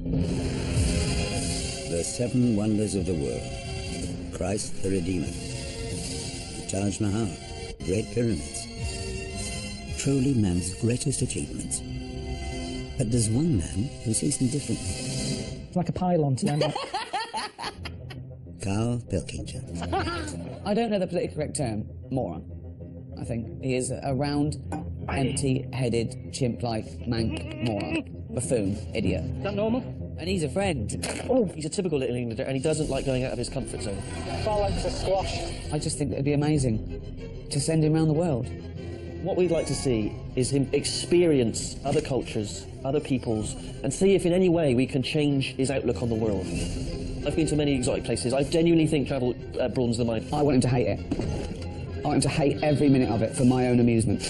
The seven wonders of the world. Christ the Redeemer. The Taj Mahal. Great Pyramids. Truly man's greatest achievements. But there's one man who sees them differently. It's like a pylon to them. Carl Pilkington. I don't know the politically correct term. Moron. I think he is a round, empty-headed, chimp-like, mank, moron. Buffoon, idiot. Is that normal? And he's a friend. Oh, he's a typical Little Englander, and he doesn't like going out of his comfort zone. Far like a squash. I just think it'd be amazing to send him around the world. What we'd like to see is him experience other cultures, other peoples, and see if in any way we can change his outlook on the world. I've been to many exotic places. I genuinely think travel broadens the mind. I want him to hate it. I want him to hate every minute of it for my own amusement.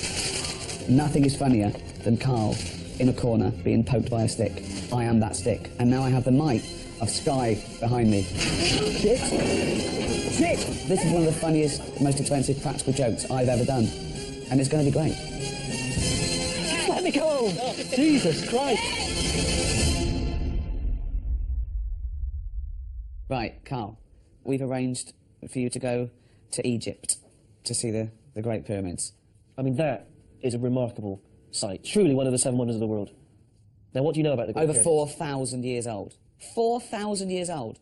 Nothing is funnier than Carl in a corner being poked by a stick. I am that stick. And now I have the might of Sky behind me. Shit! Shit! This is one of the funniest, most expensive practical jokes I've ever done. And it's going to be great. Let me go! Jesus Christ! Right, Carl, we've arranged for you to go to Egypt to see the Great Pyramids. I mean, that is a remarkable sight. Truly one of the seven wonders of the world. Now, what do you know about the Great Pyramids? Over 4,000 years old. 4,000 years old.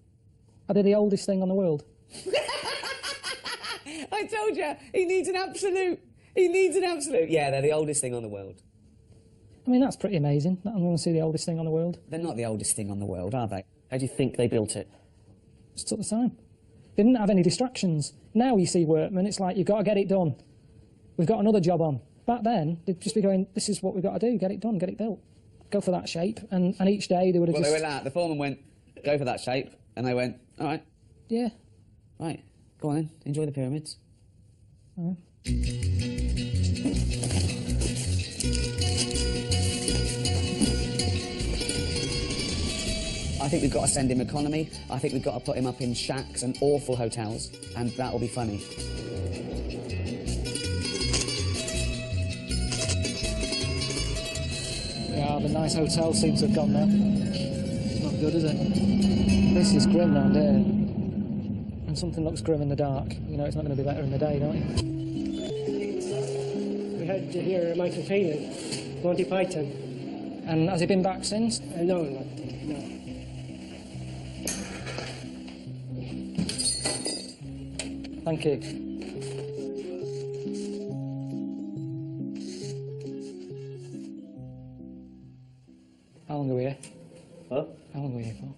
Are they the oldest thing on the world? I told you, he needs an absolute. He needs an absolute. Yeah, they're the oldest thing on the world. I mean, that's pretty amazing. I'm going to see the oldest thing on the world. They're not the oldest thing on the world, are they? How do you think they built it? Just took the time. They didn't have any distractions. Now you see workmen, it's like, you've got to get it done. We've got another job on. Back then, they'd just be going, this is what we've got to do, get it done, get it built. Go for that shape, and each day they would have well, just... they went out. The foreman went, go for that shape, and they went, all right. Yeah. Right, go on then, enjoy the pyramids. All right. I think we've got to send him economy. I think we've got to put him up in shacks and awful hotels, and that'll be funny. Yeah, the nice hotel seems to have gone now. It's not good, is it? This is grim round here. And something looks grim in the dark. You know it's not going to be better in the day, don't you? We had to hear Michael Palin, Monty Python. And has he been back since? No, no. Thank you. How long are we here? Huh? How long are we here for?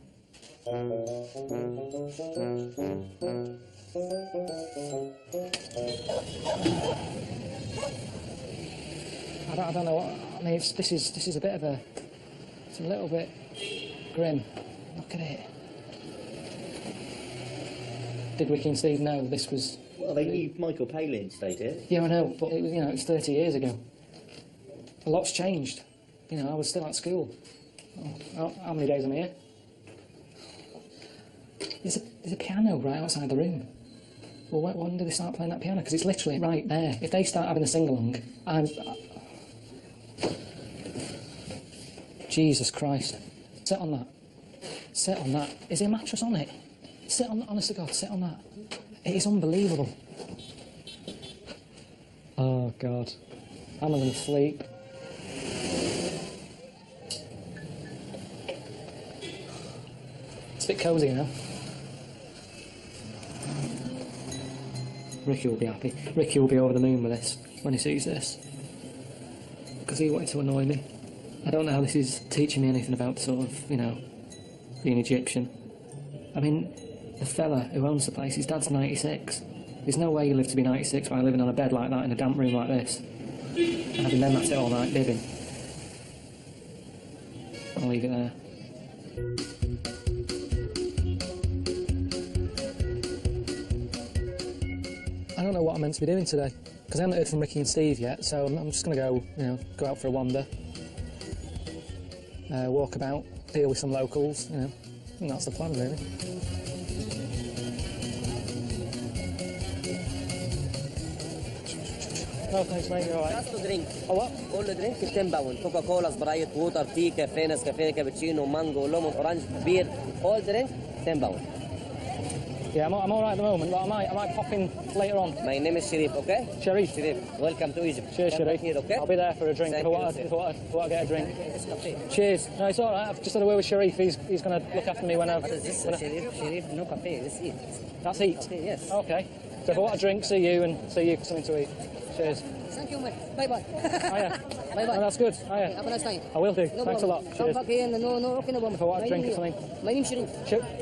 I don't know what... I mean, this is a bit of a... It's a little bit grim. Look at it. Did Ricky and Steve know this was... Well, they knew Michael Palin stayed here. Yeah, I know, but it was, you know, it's 30 years ago. A lot's changed. You know, I was still at school. Oh, how many days am I here? There's a piano right outside the room. Well, when do they start playing that piano? Because it's literally right there. If they start having a sing-along, Jesus Christ. Sit on that. Sit on that. Is there a mattress on it? Sit on that, honest to God, sit on that. It is unbelievable. Oh, God. I'm not going to sleep. It's a bit cosy now. Ricky will be happy. Ricky will be over the moon with this when he sees this. Because he wanted to annoy me. I don't know how this is teaching me anything about sort of, you know, being Egyptian. I mean, the fella who owns the place, his dad's 96. There's no way you live to be 96 by living on a bed like that in a damp room like this. And having them at it all night, bibbing. I'll leave it there. I don't know what I'm meant to be doing today, because I haven't heard from Ricky and Steve yet, so I'm just going to go, you know, go out for a wander. Walk about, deal with some locals, you know, and that's the plan, really. No, thanks, mate. You're all right. Just to drink. Oh, what? All the drink is 10 pounds. Coca-Cola, Sprite, water, tea, cafe, Nescafe, cappuccino, mango, lemon, orange, beer. All drink, 10 pounds. Yeah, I'm all right at the moment, but I might pop in later on. My name is Sharif, okay? Sharif. Sharif, welcome to Egypt. Cheers, Come Sharif. here, okay? I'll be there for a drink if I want to get a drink. Cheers. No, it's all right. I've just had a word with Sharif. He's going to look after me when I've... What is this, Sharif? No cafe, this eat. That's eat? Cafe, yes. Okay. So if I want a drink, see you, and see you for something to eat. Cheers. Thank you, mate. Bye-bye. Oh, yeah. Bye-bye. No, that's good. Oh, yeah. Have a nice time. I will do. No Thanks a lot. problem. Cheers. Come back here. No, okay, no problem. If I want a drink or something. My name's Sharif.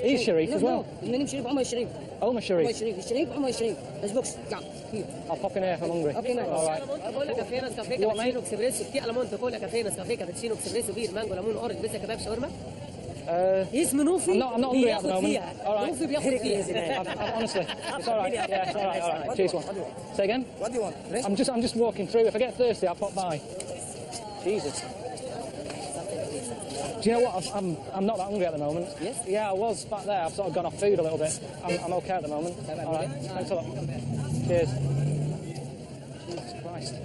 He's Sharif as well. No, my name's Sharif. Omar Sharif. Omar Sharif. Omar Sharif. Sharif, Omar Sharif. There's books. Yeah. Here. I'll pop in here if I'm hungry. Okay, mate. All right. بقول لك كافيه نسكافيه You want, mate? كابتشينو اكسبريسو كتير على مونت بقول لك كافيه نسكافيه كابتشينو اكسبريسو بير مانجو ليمون اورنج بس كباب شاورما اسمه نوفي I'm not hungry at the moment. فيها. All right. نوفي بياخد فيها Honestly, it's all right. Yeah, it's all right. All right. Cheers, one. Say again? What do you want? I'm just walking through. If I get thirsty, I'll pop by. Jesus. Do you know what? I'm not that hungry at the moment. Yes? Yeah, I was back there. I've sort of gone off food a little bit. I'm okay at the moment. All right. Thanks a lot. Cheers. Jesus Christ.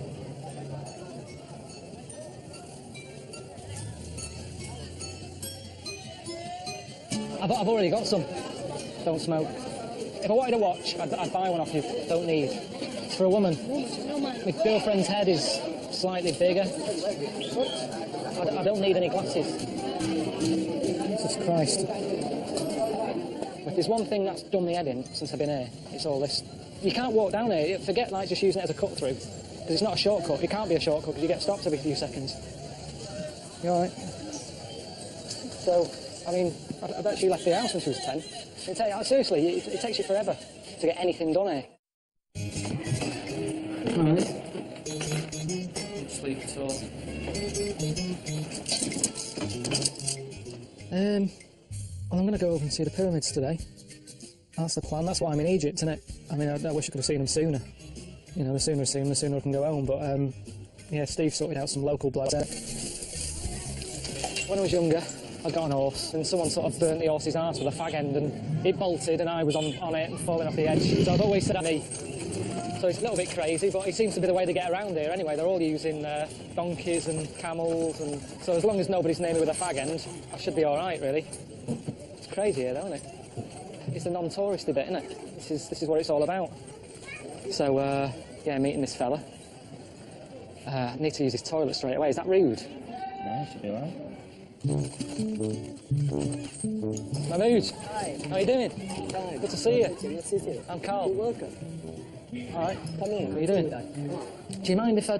I've already got some. Don't smoke. If I wanted to watch, I'd buy one off you. Don't need. It's for a woman. My girlfriend's head is slightly bigger. I don't need any glasses. Jesus Christ. If there's one thing that's done me head in since I've been here, it's all this. You can't walk down here. Forget like just using it as a cut through. Because it's not a shortcut. It can't be a shortcut because you get stopped every few seconds. You alright? So, I mean, I bet she left the house when she was 10. Seriously, it takes you forever to get anything done here. Alright. Sleep at all. Well, I'm going to go over and see the pyramids today. That's the plan. That's why I'm in Egypt, isn't it? I mean, I wish I could have seen them sooner. You know, the sooner I see them, the sooner I can go home. But, yeah, Steve sorted out some local blood. When I was younger, I got on a horse, and someone sort of burnt the horse's arse with a fag end, and it bolted, and I was on it and falling off the edge. So I've always said me. So it's a little bit crazy, but it seems to be the way they get around here anyway. They're all using donkeys and camels, and so as long as nobody's near me with a fag end, I should be all right, really. It's crazy here, though, isn't it? It's the non-touristy bit, isn't it? This is what it's all about. So, yeah, meeting this fella. Need to use his toilet straight away. Is that rude? No, should be alright. Mahmood. Hi. How are you doing? Hi. Good to see you. Good to see you. I'm Carl. You're welcome. All right. Come in. How are you doing? Do you mind if I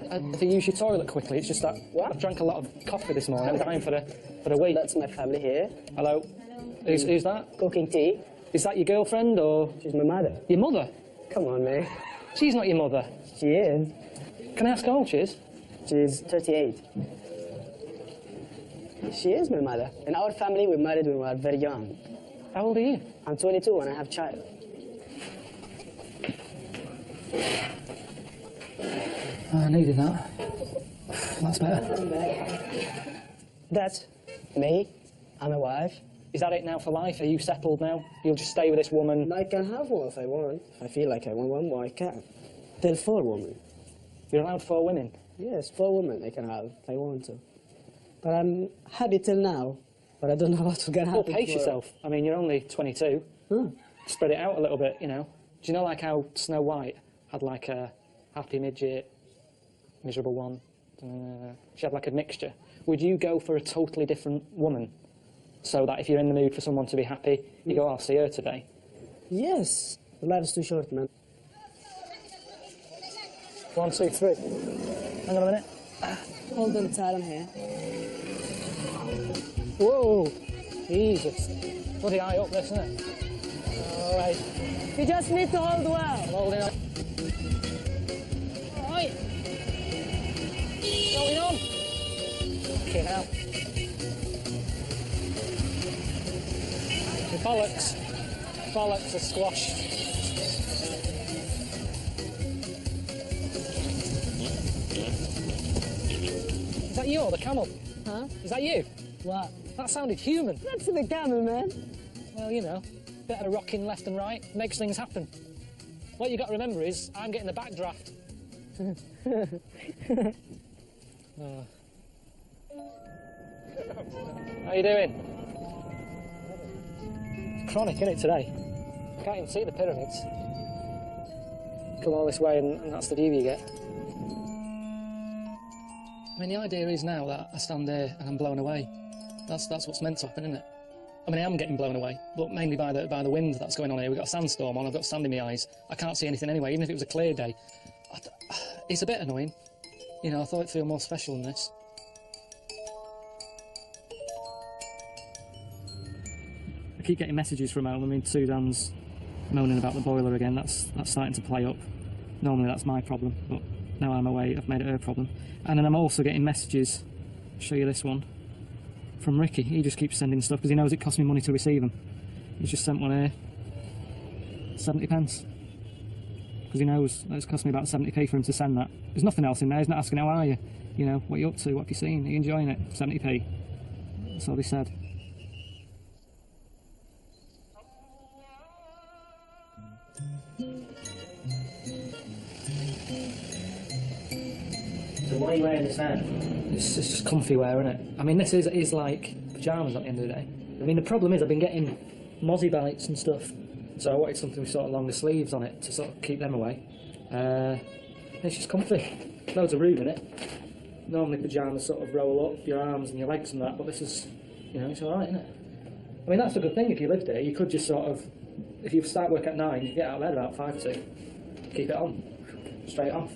use your toilet quickly? It's just that I've drank a lot of coffee this morning. I'm dying for a week. That's my family here. Hello. Who's that? Cooking tea. Is that your girlfriend or She's my mother. your mother? Come on, man. She's not your mother. She is. Can I ask how old she is? She's 38. She is my mother. In our family, we married when we were very young. How old are you? I'm 22 and I have a child. Oh, I needed that. That's better. That's me. I'm a wife. Is that it now for life? Are you settled now? You'll just stay with this woman? I can have one if I want. If I feel like I want one, well, I can. Till 4 women. You're allowed 4 women? Yes, 4 women I can have if I want to. But I'm happy till now. But I don't know what's going to Well, happen. pace yourself. I mean, you're only 22. Spread it out a little bit, you know. Do you know like how Snow White had like a happy midget, miserable one? She had like a mixture. Would you go for a totally different woman? So that if you're in the mood for someone to be happy, you go, I'll see her today. Yes. Life is too short, man. 1, 2, 3. Hang on a minute. Hold on tight, I'm here. Whoa! Jesus. Bloody high up, this, isn't it? All right. You just need to hold well. I'm holding on. All right. Going on. Okay, now. The bollocks. Bollocks are squashed. Is that you or the camel? Huh? Is that you? What? That sounded human. That's the camel, man. Well, you know, bit of rocking left and right makes things happen. What you got to remember is I'm getting the backdraft. How you doing? Chronic, isn't it, today? Can't even see the pyramids. Come all this way and that's the view you get. I mean, the idea is now that I stand there and I'm blown away. That's what's meant to happen, isn't it? I mean, I am getting blown away, but mainly by the wind that's going on here. We've got a sandstorm on, I've got sand in my eyes. I can't see anything anyway, even if it was a clear day. It's a bit annoying. You know, I thought it'd feel more special than this. I keep getting messages from home. I mean, Suzanne's moaning about the boiler again. That's starting to play up. Normally that's my problem, but now I'm away, I've made it her problem. And then I'm also getting messages, I'll show you this one, from Ricky. He just keeps sending stuff because he knows it costs me money to receive them. He's just sent one here, 70 pence. Because he knows that it's cost me about 70p for him to send that. There's nothing else in there. He's not asking how are you, you know, what are you up to, what have you seen, are you enjoying it, 70p. That's all he said. So why are you wearing this now? It's just comfy wear, isn't it? I mean, this is like pyjamas at the end of the day. I mean, the problem is I've been getting mozzie bites and stuff, so I wanted something with sort of longer sleeves on it to sort of keep them away. It's just comfy. Loads of room in it. Normally pyjamas sort of roll up your arms and your legs and that, but this is, you know, it's alright, isn't it? I mean, that's a good thing if you lived here. You could just sort of, if you start work at 9, you get out of bed about 5 to. Keep it on. Straight off.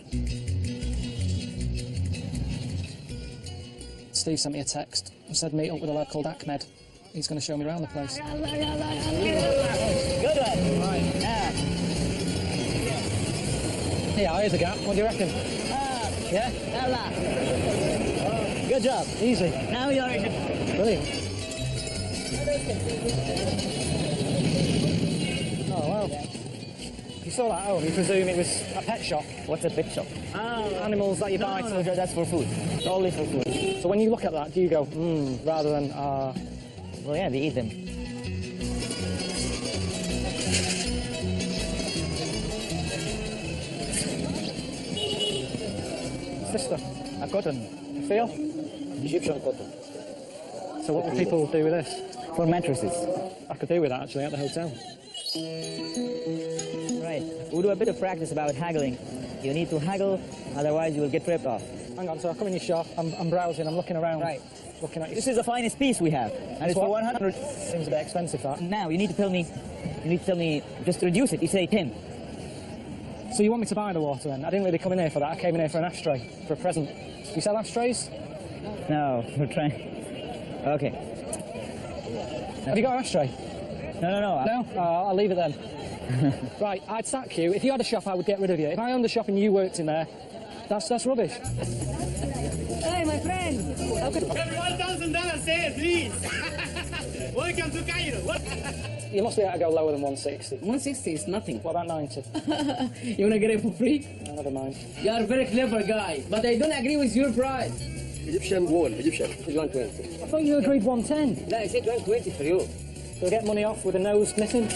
Steve sent me a text and said meet up with a lad called Ahmed. He's going to show me around the place. Good one. Right. Yeah, here's a gap. What do you reckon? Yeah? Good job. Easy. Now you're in. Brilliant. Oh, wow. You saw that at home, you presume it was a pet shop. What's a pet shop? Animals that you buy. No, that's for food. Only for food. So when you look at that, do you go, rather than, Well, yeah, we eat them. what's this stuff? A cotton. You feel? Egyptian cotton. So what will people do with this? For mattresses. I could do with that actually at the hotel. Right. We'll do a bit of practice about haggling. You need to haggle, otherwise you will get ripped off. Hang on, so I come in your shop, I'm browsing, I'm looking around. Right. Looking at your... This is the finest piece we have, and it's for 100. Seems a bit expensive, that. Now you need to tell me, just reduce it. You say 10. So you want me to buy the water then? I didn't really come in here for that. I came in here for an ashtray, for a present. Do you sell ashtrays? No, we're trying. Okay. Have you got an ashtray? No. No? Oh, I'll leave it then. Right, I'd sack you. If you had a shop, I would get rid of you. If I owned a shop and you worked in there, that's rubbish. Hey, my friend! $1,000 there, please! Welcome to Cairo! You must be able to go lower than 160. 160 is nothing. What about 90? You wanna get it for free? No, never mind. You are a very clever guy, but I don't agree with your price. Egyptian wool, Egyptian. It's 120. I thought you agreed 110. No, I said 120 for you. You'll get money off with a nose missing?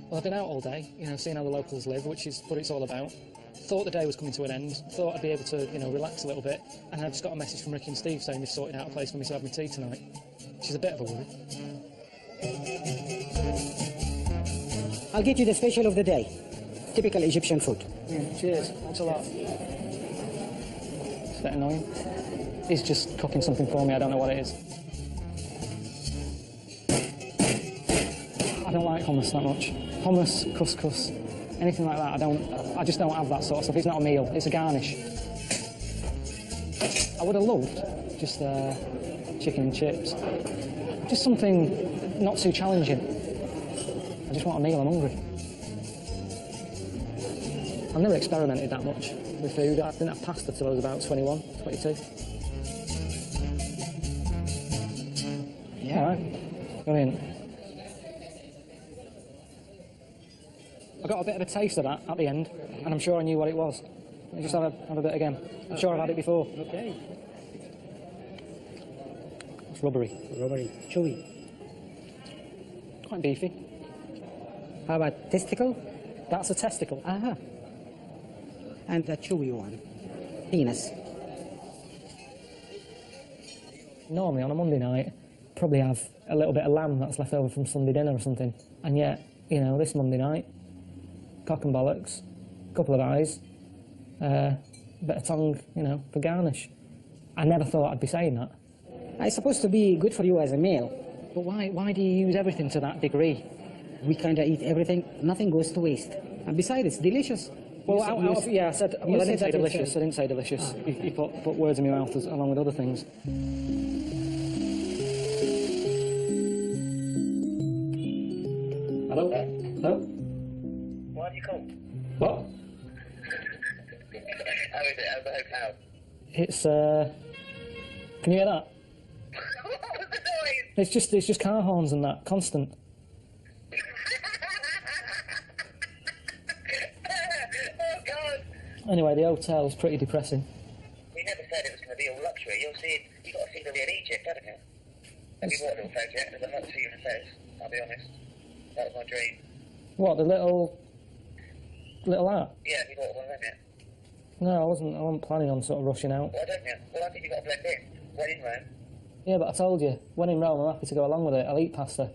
Well, I've been out all day, you know, seeing how the locals live, which is what it's all about. Thought the day was coming to an end, thought I'd be able to, you know, relax a little bit, and I just got a message from Ricky and Steve saying they've sorted out a place for me to have my tea tonight, which is a bit of a worry. I'll get you the special of the day. Typical Egyptian food. Yeah, cheers. Thanks a lot. It's a bit annoying. He's just cooking something for me, I don't know what it is. I don't like hummus that much. Hummus, couscous, anything like that, I just don't have that sort of stuff. It's not a meal, it's a garnish. I would have loved just chicken and chips. Just something not too challenging. I just want a meal, I'm hungry. I've never experimented that much with food. I didn't have pasta till I was about 21, 22. Yeah. All right. Brilliant. I got a bit of a taste of that at the end, and I'm sure I knew what it was. Let me just have a bit again. I'm sure I've had it before. Okay. It's rubbery. Rubbery. Chewy. Quite beefy. How about testicle? That's a testicle. Aha. And the chewy one. Penis. Normally on a Monday night, probably have a little bit of lamb that's left over from Sunday dinner or something. And yet, you know, this Monday night, cock and bollocks, couple of eyes, bit of tongue, you know, for garnish. I never thought I'd be saying that. It's supposed to be good for you as a male. But why do you use everything to that degree? We kind of eat everything. Nothing goes to waste. And besides, it's delicious. Well, yeah, I said. Well, I didn't say delicious. yourself. I didn't say delicious. You put words in my mouth along with other things. Hello? Hello? Why do you call? What? How is it? How's the hotel? It's Can you hear that? What was the noise? It's just car horns and that, constant. Oh God! Anyway, the hotel's pretty depressing. We never said it was going to be all luxury. You've got to see the real Egypt, haven't you? Have you bought a little photo yet? Because I'm not seeing the face, I'll be honest. That was my dream. What, the little art? Yeah, have you bought one of them yet? No, I wasn't planning on sort of rushing out. Why don't you? Well, I think you've got to blend in. When in Rome. Yeah, but I told you, when in Rome, I'm happy to go along with it. I'll eat pasta.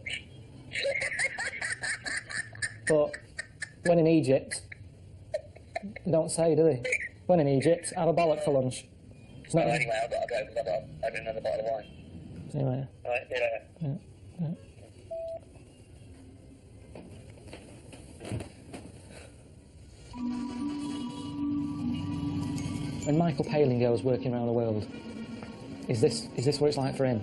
But when in Egypt, they don't say, do they? When in Egypt, have a bollock for lunch. It's not Anyway, I've got to go because I've got to have another bottle of wine. See you later. All right, see you later. Yeah. When Michael Palin goes working around the world, is this what it's like for him?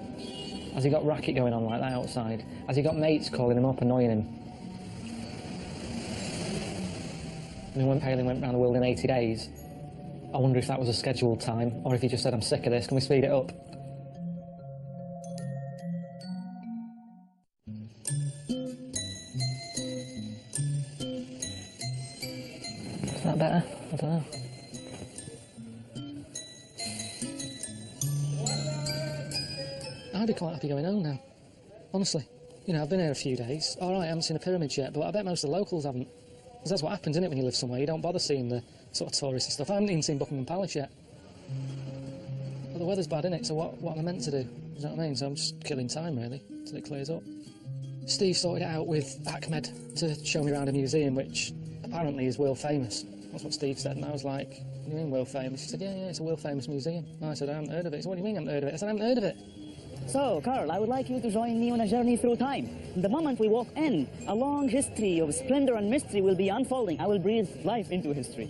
Has he got racket going on like that outside? Has he got mates calling him up, annoying him? I mean, when Palin went around the world in 80 days, I wonder if that was a scheduled time, or if he just said, I'm sick of this, can we speed it up? Is that better? I don't know. I'd be quite happy going home now. Honestly. You know, I've been here a few days. All right, I haven't seen the pyramids yet, but I bet most of the locals haven't. Because that's what happens, isn't it, when you live somewhere? You don't bother seeing the sort of touristy stuff. I haven't even seen Buckingham Palace yet. But the weather's bad, isn't it? So what am I meant to do? You know what I mean? So I'm just killing time, really, till it clears up. Steve sorted it out with Ahmed to show me around a museum, which apparently is world famous. That's what Steve said, and I was like, what do you mean world famous? He said, yeah, it's a world famous museum. And I said, I haven't heard of it. He said, what do you mean I haven't heard of it? I said, I haven't heard of it. So, Carl, I would like you to join me on a journey through time. The moment we walk in, a long history of splendor and mystery will be unfolding. I will breathe life into history.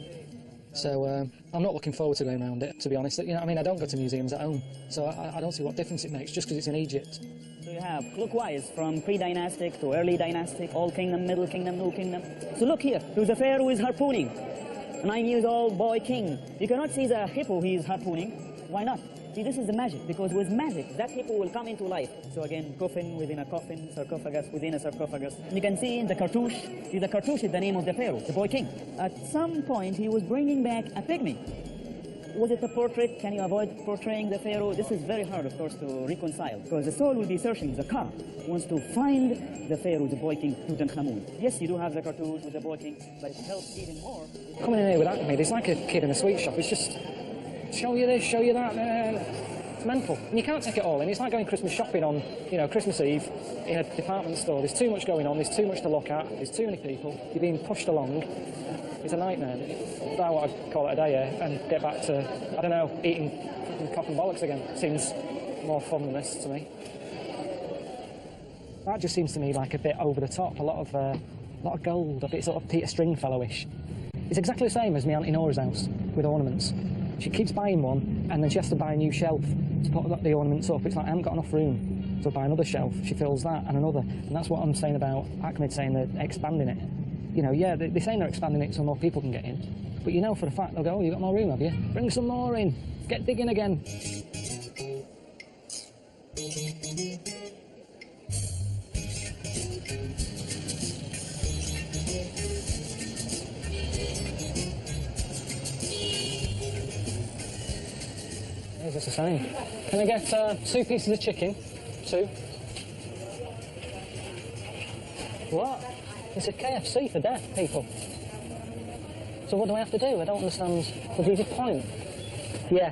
So, I'm not looking forward to going around it, to be honest. You know what I mean? I don't go to museums at home, so I don't see what difference it makes, just because it's in Egypt. So you have clockwise from pre-dynastic to early dynastic, Old Kingdom, Middle Kingdom, New Kingdom. So look here, there's a pharaoh who is harpooning. A 9-year-old boy king. You cannot see the hippo he is harpooning. Why not? See, this is the magic, because with magic, that hippo will come into life. So again, coffin within a coffin, sarcophagus within a sarcophagus. And you can see in the cartouche, see, the cartouche is the name of the pharaoh, the boy king. At some point, he was bringing back a pygmy. Was it a portrait? Can you avoid portraying the pharaoh? This is very hard, of course, to reconcile, because the soul will be searching, the car wants to find the pharaoh, the boy king, Tutankhamun. Yes, you do have the cartouche with the boy king, but it helps even more. Coming in here with Acme, it's like a kid in a sweet shop. It's just, show you this, show you that. It's mental. And you can't take it all in. It's like going Christmas shopping on, you know, Christmas Eve in a department store. There's too much going on. There's too much to look at. There's too many people. You're being pushed along. It's a nightmare. But I want to call it a day here and get back to, I don't know, eating cock and bollocks again. Seems more fun than this to me. That just seems to me like a bit over the top. A lot of gold. A bit sort of Peter Stringfellow-ish. It's exactly the same as my Auntie Nora's house with ornaments. She keeps buying one, and then she has to buy a new shelf to put the ornaments up. It's like, I haven't got enough room to buy another shelf. She fills that and another. And that's what I'm saying about Ahmed saying they're expanding it. You know, yeah, they're saying they're expanding it so more people can get in. But you know for a fact, they'll go, oh, you've got more room, have you? Bring some more in. Get digging again. What is this saying? Can I get 2 pieces of chicken? 2. What? It's a KFC for deaf people. So what do I have to do? I don't understand. Well, do you just point? Yeah.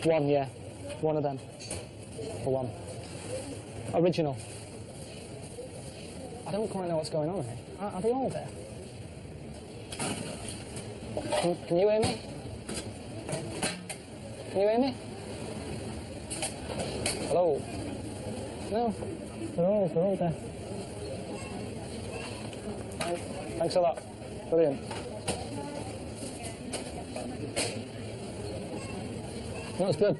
One, yeah. One of them. For one. Original. I don't quite know what's going on here. Are they all there? Can you hear me? Can you hear me? Hello? No, they're all there. Thanks a lot. Brilliant. That was good.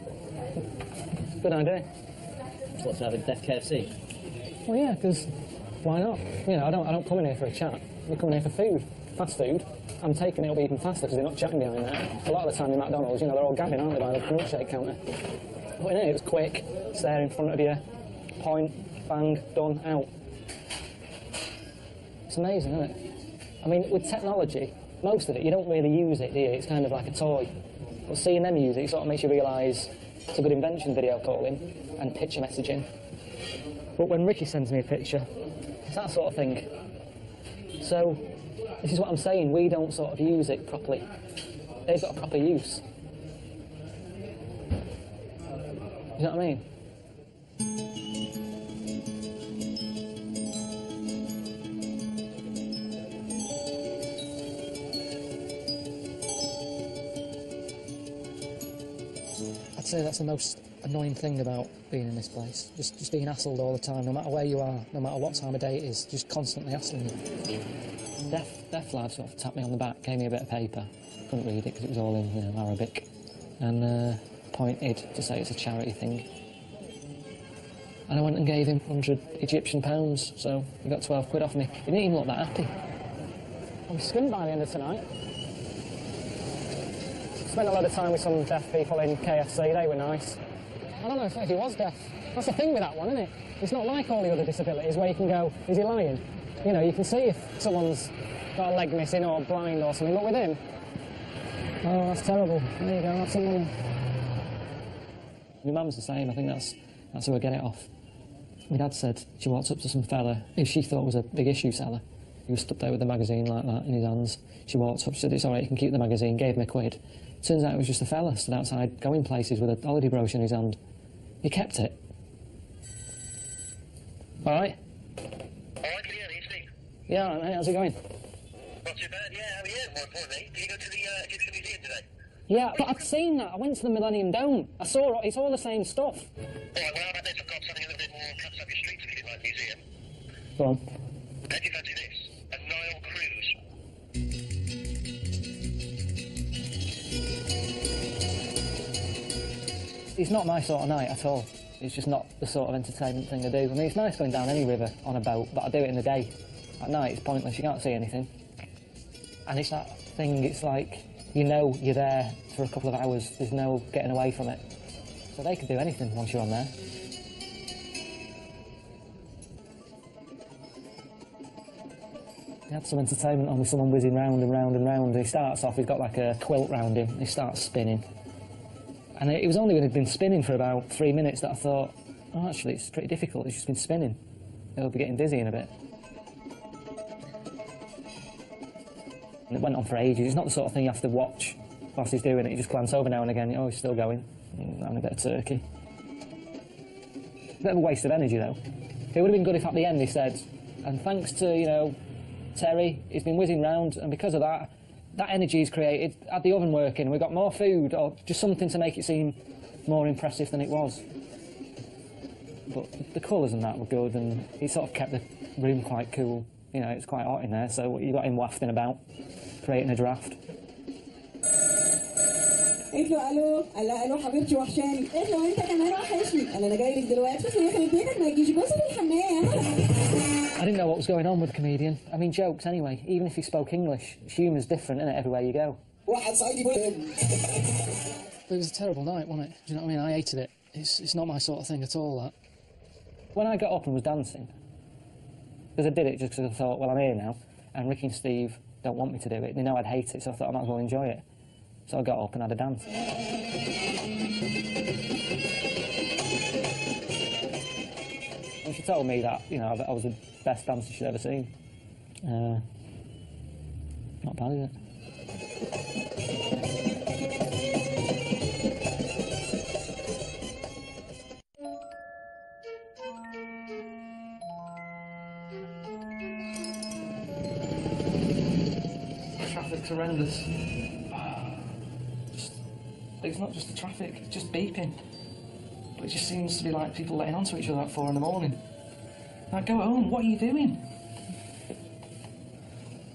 Good idea. What, to have a deaf KFC? Well, yeah, because why not? You know, I don't come in here for a chat. I'm coming here for food, fast food. I'm taking it, it'll be even faster because they're not chatting behind there. A lot of the time in McDonald's, you know, they're all gabbing, aren't they, by the milkshake counter. But in here, it was quick. It's there in front of you. Point, bang, done, out. It's amazing, isn't it? I mean, with technology, most of it, you don't really use it, do you? It's kind of like a toy. But seeing them use it, it sort of makes you realise it's a good invention, video calling and picture messaging. But when Ricky sends me a picture, it's that sort of thing. So, this is what I'm saying, we don't sort of use it properly. They've got a proper use. You know what I mean? I'd say that's the most annoying thing about being in this place. Just being hassled all the time, no matter where you are, no matter what time of day it is, just constantly hassling you. Deaf lad sort of tapped me on the back, gave me a bit of paper. Couldn't read it because it was all in, you know, Arabic. And pointed to say it's a charity thing. And I went and gave him 100 Egyptian pounds, so he got 12 quid off me. He didn't even look that happy. I'll be skinned by the end of tonight. Spent a lot of time with some deaf people in KFC, they were nice. I don't know if he was deaf. That's the thing with that one, isn't it? It's not like all the other disabilities where you can go, is he lying? You know, you can see if someone's got a leg missing or blind or something, but with him, oh, that's terrible. There you go, that's some money. My mum's the same, I think that's who I get it off. My dad said she walked up to some fella who she thought was a big issue seller. He was stood there with the magazine like that in his hands. She walked up, she said, it's all right, you can keep the magazine, gave him a quid. Turns out it was just a fella stood outside going places with a holiday brochure in his hand. He kept it. All right? All right, can you hear me, Steve? Yeah, all right, mate, how's it going? Not too bad, yeah, how are you, more importantly? Did you go to the Egyptian Museum today? Yeah, but I've seen that. I went to the Millennium Dome. I saw it. It's all the same stuff. All right, well, how about this? I've got something a little bit more cuts up your streets if you didn't like the museum. Go on. How do you fancy this? A Nile cruise. It's not my sort of night at all. It's just not the sort of entertainment thing I do. I mean, it's nice going down any river on a boat, but I do it in the day. At night, it's pointless. You can't see anything. And it's that thing, it's like, you know you're there for a couple of hours. There's no getting away from it. So they can do anything once you're on there. He had some entertainment on with someone whizzing round and round and round. He starts off, he's got like a quilt round him. He starts spinning. And it was only when he'd been spinning for about 3 minutes that I thought, oh, actually, it's pretty difficult. He's just been spinning. He'll be getting dizzy in a bit. And it went on for ages. It's not the sort of thing you have to watch whilst he's doing it. You just glance over now and again. Oh, he's still going. Having a bit of turkey. A bit of a waste of energy, though. It would have been good if at the end he said, and thanks to, you know, Terry, he's been whizzing round, and because of that, that energy he's created, had the oven working, we got more food, or just something to make it seem more impressive than it was. But the colours and that were good, and he sort of kept the room quite cool. You know, it's quite hot in there, so you got him wafting about, creating a draft. قلت له الو الو حبيبتي وحشاني قلت له انت كمان وحشني انا جاي لك دلوقتي عشان يخرب بيتك ما يجيش جوزي في الحمام. I didn't know what was going on with the comedian. I mean, jokes anyway. Even if he spoke English, humour's different, isn't it, everywhere you go? It was a terrible night, wasn't it? Do you know what I mean? I hated it. It's not my sort of thing at all, that. When I got up and was dancing, because I did it just because I thought, well, I'm here now, and Ricky and Steve don't want me to do it. They know I'd hate it, so I thought I might as well enjoy it. So I got up and had a dance. she told me that, you know, I was the best dancer she'd ever seen. Not bad, is it? Traffic's horrendous. It's not just the traffic, it's just beeping. But it just seems to be like people letting onto each other at 4 in the morning. Like, go home, what are you doing?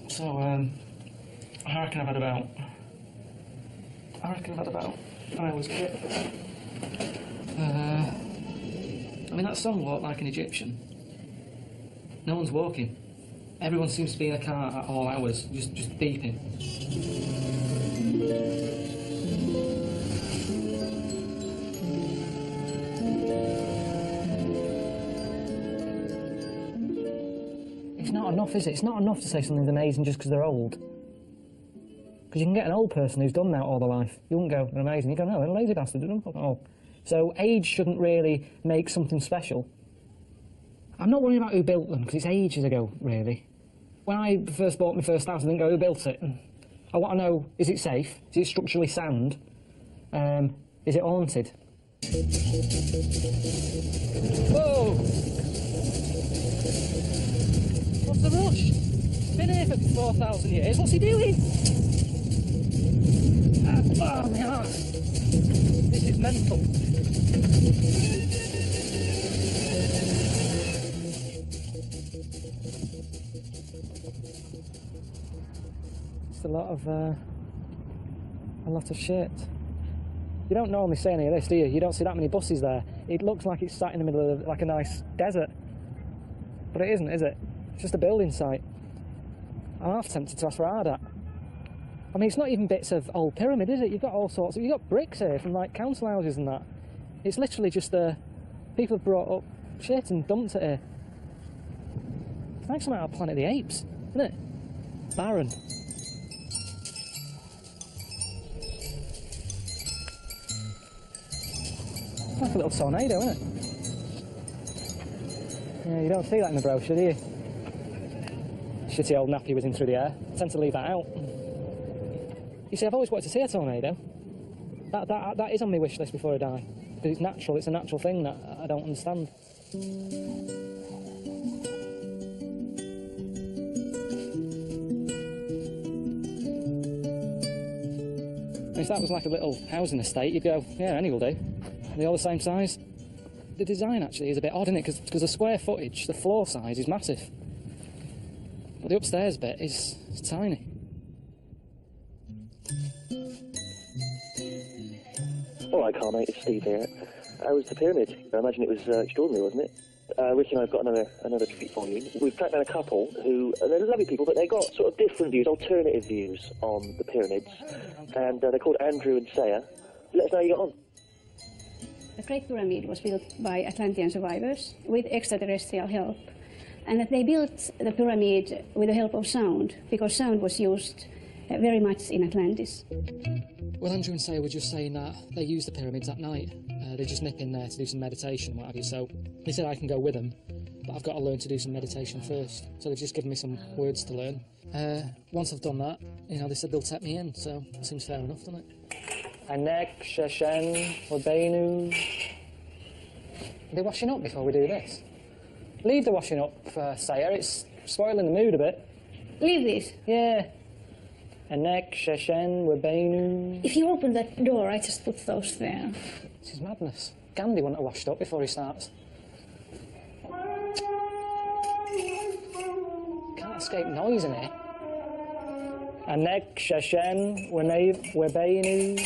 So, I reckon I've had about an hour's kit. I mean, that song, Walk Like an Egyptian, no one's walking. Everyone seems to be in a car at all hours, just beeping. It's not enough, is it? It's not enough to say something's amazing just because they're old. Because you can get an old person who's done that all their life. You wouldn't go, they're amazing. You go, no, they're a lazy bastard, they don't fucking all. So age shouldn't really make something special. I'm not worried about who built them, because it's ages ago, really. When I first bought my first house, I didn't go, who built it? I want to know, is it safe? Is it structurally sound? Is it haunted? Whoa! What's the rush? Been here for 4,000 years, what's he doing? Oh, my heart. This is mental. It's a lot of shit. You don't normally see any of this, do you? You don't see that many buses there. It looks like it's sat in the middle of like a nice desert. But it isn't, is it? It's just a building site. I'm half tempted to ask for Ardat. I mean, it's not even bits of old pyramid, is it? You've got all sorts of... You've got bricks here from, like, council houses and that. It's literally just, people have brought up shit and dumped it here. It's like something out of Planet of the Apes, isn't it? Barren. It's like a little tornado, isn't it? Yeah, you don't see that in the brochure, do you? Shitty old nappy whizzing through the air. I tend to leave that out. You see, I've always wanted to see a tornado. That is on my wish list before I die. Because it's natural, it's a natural thing that I don't understand. If that was like a little housing estate, you'd go, yeah, any will do. They're all the same size. The design actually is a bit odd, isn't it? Because the square footage, the floor size is massive. But the upstairs bit is tiny. All right, Carl, mate, it's Steve here. How was the pyramid? I imagine it was extraordinary, wasn't it? Ricky and I have got another treat for you. We've tracked down a couple who, they're lovely people, but they got sort of different views, alternative views on the pyramids. And they're called Andrew and Saya. Let us know how you got on. The Great Pyramid was built by Atlantean survivors with extraterrestrial help. And that they built the pyramid with the help of sound, because sound was used very much in Atlantis. Well, Andrew and Saya were just saying that they use the pyramids at night. They just nip in there to do some meditation and what have you. So they said I can go with them, but I've got to learn to do some meditation first. So they've just given me some words to learn. Once I've done that, you know, they said they'll take me in, so it seems fair enough, doesn't it? Anek, Sheshen, Wabenu. Are they washing up before we do this? Leave the washing up, Saya. It's spoiling the mood a bit. Leave this? Yeah. Anek, Sheshen, Wabenu. If you open that door, I just put those there. This is madness. Gandhi wouldn't have washed up before he starts. Can't escape noise in here. Anek, Sheshen, Wabenu.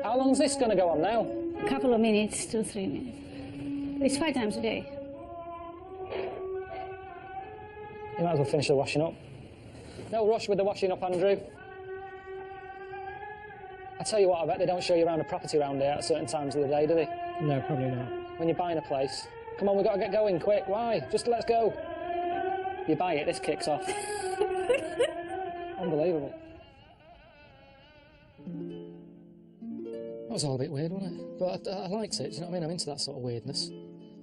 How long's this going to go on now? A couple of minutes, 2 or 3 minutes. It's 5 times a day. You might as well finish the washing up. No rush with the washing up, Andrew. I tell you what, I bet they don't show you around a property around here at certain times of the day, do they? No, probably not. When you're buying a place. Come on, we've got to get going quick. Why? Just let's go. You buy it, this kicks off. Unbelievable. That was all a bit weird, wasn't it? But I liked it, do you know what I mean? I'm into that sort of weirdness.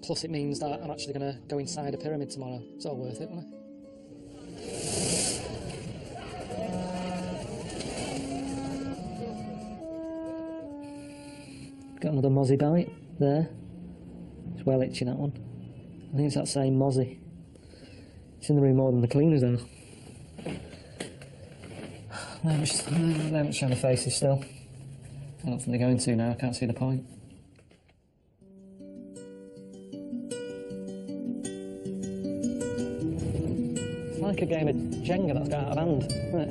Plus it means that I'm actually going to go inside a pyramid tomorrow. It's all worth it, won't it? Got another mozzie bite there. It's well itchy, that one. I think it's that same mozzie. It's in the room more than the cleaners though. They haven't shown the faces still. I don't think they're going to now, I can't see the point. It's like a game of Jenga that's got out of hand, isn't it?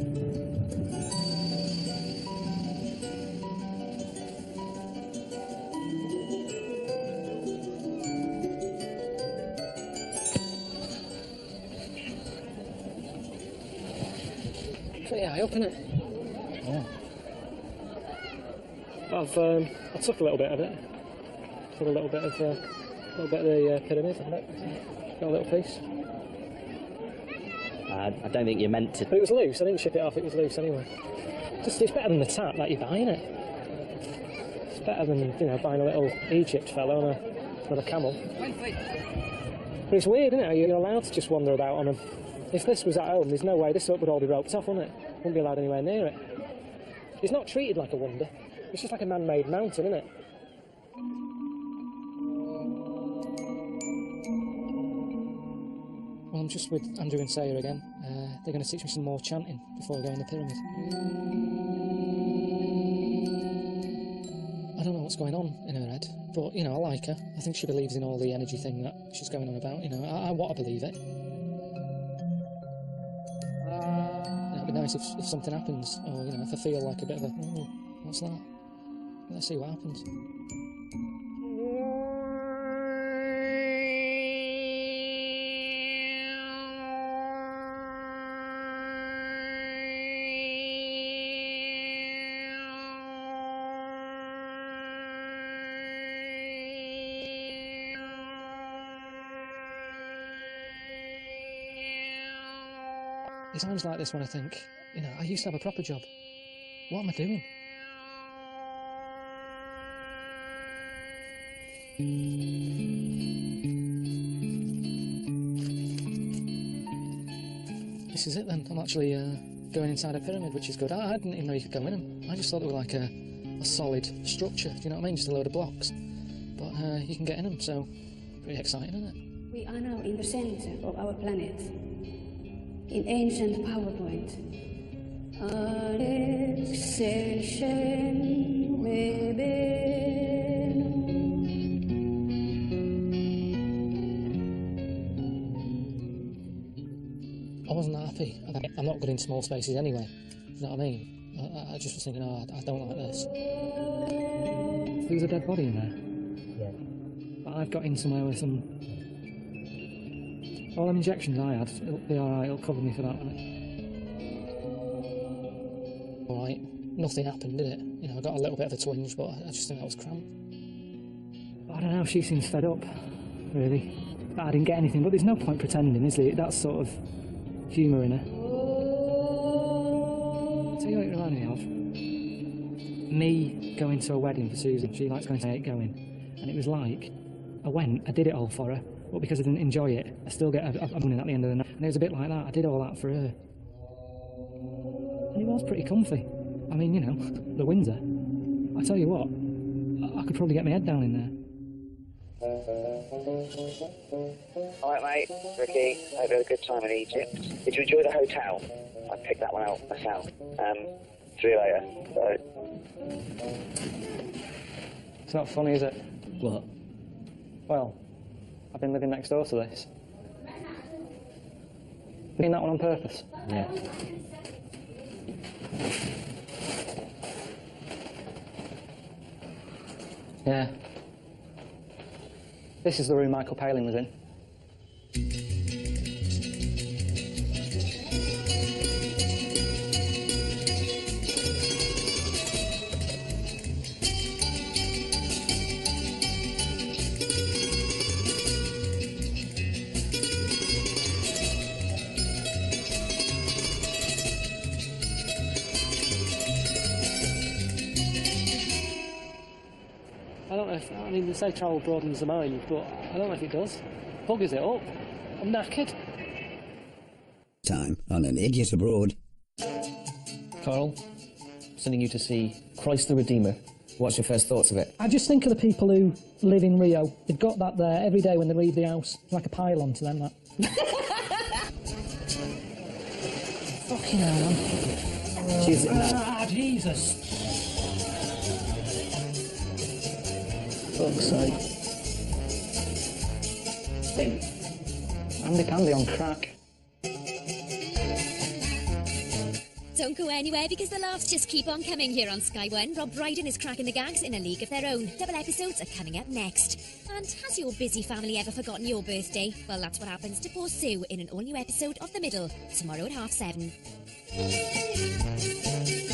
Pretty high up, isn't it? Yeah. I took a little bit of it. Took a little bit of the pyramid. Got a little piece. I don't think you're meant to. But it was loose. I didn't ship it off. It was loose anyway. It's better than the tap that you're buying it. It's better than buying a little Egypt fella on a camel. But it's weird, isn't it? You're allowed to just wander about on them. If this was at home, there's no way this would all be roped off, wouldn't it? Wouldn't be allowed anywhere near it. It's not treated like a wonder. It's just like a man-made mountain, isn't it? Well, I'm just with Andrew and Sayer again. They're going to teach me some more chanting before I go in the pyramid. I don't know what's going on in her head, but, I like her. I think she believes in all the energy thing that she's going on about. I want to believe it. It'd be nice if something happens, or, if I feel like a bit of a, what's that? Let's see what happens. It sounds like this when I think, I used to have a proper job. What am I doing? This is it then. I'm actually going inside a pyramid, which is good. I didn't even know you could go in them. I just thought they were like a solid structure, do you know what I mean? Just a load of blocks. But you can get in them, so pretty exciting, isn't it? We are now in the center of our planet, in ancient PowerPoint. I wasn't that happy. I'm not good in small spaces anyway. You know what I mean? I just was thinking, I don't like this. There was a dead body in there. Yeah. But I've got in somewhere with some. All them injections I had, it'll be alright, it'll cover me for that, right? Alright, nothing happened, did it? I got a little bit of a twinge, but I just think that was cramp. But I don't know, she seems fed up, really. That I didn't get anything, but there's no point pretending, is there? That's sort of humour in her. I'll tell you what it reminded me of. Me going to a wedding for Susan. She likes going to going. And it was like, I did it all for her, but because I didn't enjoy it, I still get a money at the end of the night. And it was a bit like that. I did all that for her. And it was pretty comfy. I mean, the Windsor. I tell you what, I could probably get my head down in there. Alright mate, Ricky, hope you had a good time in Egypt. Did you enjoy the hotel? I picked that one out myself. See you later. Bye. It's not funny, is it? What? Well, I've been living next door to this. Doing that one on purpose? Yeah. Yeah. This is the room Michael Palin was in. if... I mean, they say travel broadens the mind, but I don't know if it does. Buggers it up. I'm knackered. Time on an Idiot Abroad. Carl, sending you to see Christ the Redeemer. What's your first thoughts of it? I just think of the people who live in Rio. They've got that there every day when they leave the house. It's like a pylon to them, that. Fucking hell, man. Jesus. Fuck's sake. Andy Candy on crack. Don't go anywhere because the laughs just keep on coming here on Sky One. Rob Brydon is cracking the gags in a league of their own. Double episodes are coming up next. And has your busy family ever forgotten your birthday? Well, that's what happens to poor Sue in an all-new episode of The Middle, tomorrow at 7:30.